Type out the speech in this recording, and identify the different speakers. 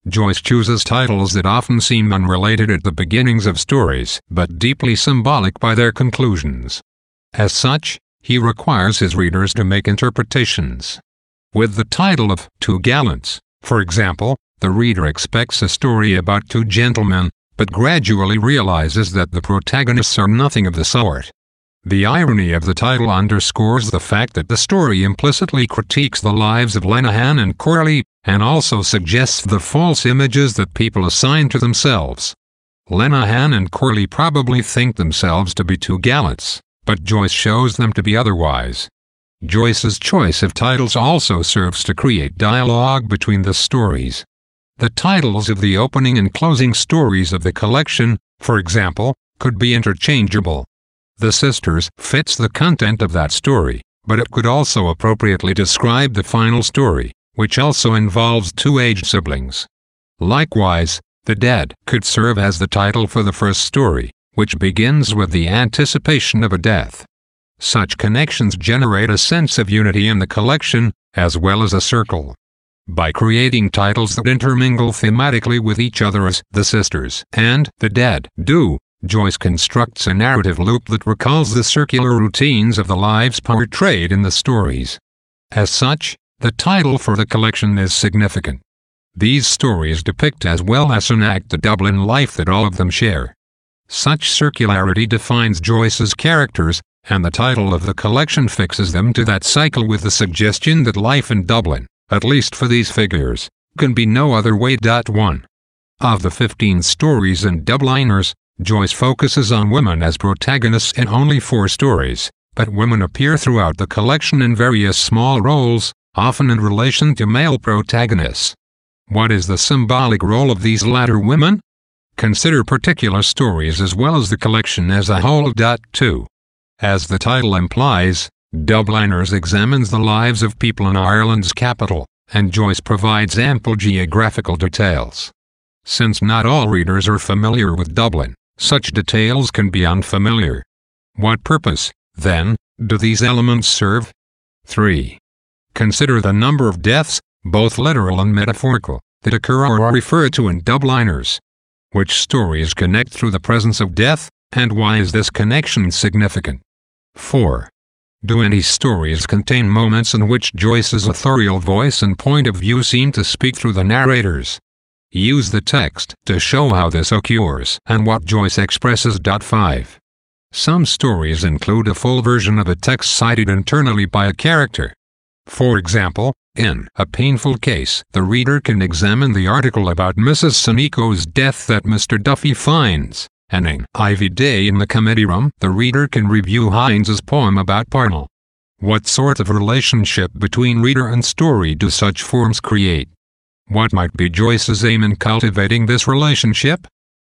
Speaker 1: Joyce chooses titles that often seem unrelated at the beginnings of stories, but deeply symbolic by their conclusions. As such, he requires his readers to make interpretations. With the title of Two Gallants, for example, the reader expects a story about two gentlemen, but gradually realizes that the protagonists are nothing of the sort. The irony of the title underscores the fact that the story implicitly critiques the lives of Lenihan and Corley, and also suggests the false images that people assign to themselves. Lenihan and Corley probably think themselves to be two gallants, but Joyce shows them to be otherwise. Joyce's choice of titles also serves to create dialogue between the stories. The titles of the opening and closing stories of the collection, for example, could be interchangeable. The Sisters fits the content of that story, but it could also appropriately describe the final story, which also involves two aged siblings. Likewise, The Dead could serve as the title for the first story, which begins with the anticipation of a death. Such connections generate a sense of unity in the collection, as well as a circle. By creating titles that intermingle thematically with each other as The Sisters and The Dead do, Joyce constructs a narrative loop that recalls the circular routines of the lives portrayed in the stories. As such, the title for the collection is significant. These stories depict as well as enact the Dublin life that all of them share. Such circularity defines Joyce's characters, and the title of the collection fixes them to that cycle with the suggestion that life in Dublin, at least for these figures, can be no other way. 1. Of the 15 stories in Dubliners, Joyce focuses on women as protagonists in only 4 stories, but women appear throughout the collection in various small roles, often in relation to male protagonists. What is the symbolic role of these latter women? Consider particular stories as well as the collection as a whole. 2. As the title implies, Dubliners examines the lives of people in Ireland's capital, and Joyce provides ample geographical details. Since not all readers are familiar with Dublin, such details can be unfamiliar. What purpose, then, do these elements serve? 3. Consider the number of deaths, both literal and metaphorical, that occur or are referred to in Dubliners. Which stories connect through the presence of death, and why is this connection significant? 4. Do any stories contain moments in which Joyce's authorial voice and point of view seem to speak through the narrators? Use the text to show how this occurs and what Joyce expresses. 5. Some stories include a full version of a text cited internally by a character. For example, in A Painful Case, the reader can examine the article about Mrs. Sonico's death that Mr. Duffy finds, and in Ivy Day in the Committee Room, the reader can review Hines's poem about Parnell. What sort of relationship between reader and story do such forms create? What might be Joyce's aim in cultivating this relationship?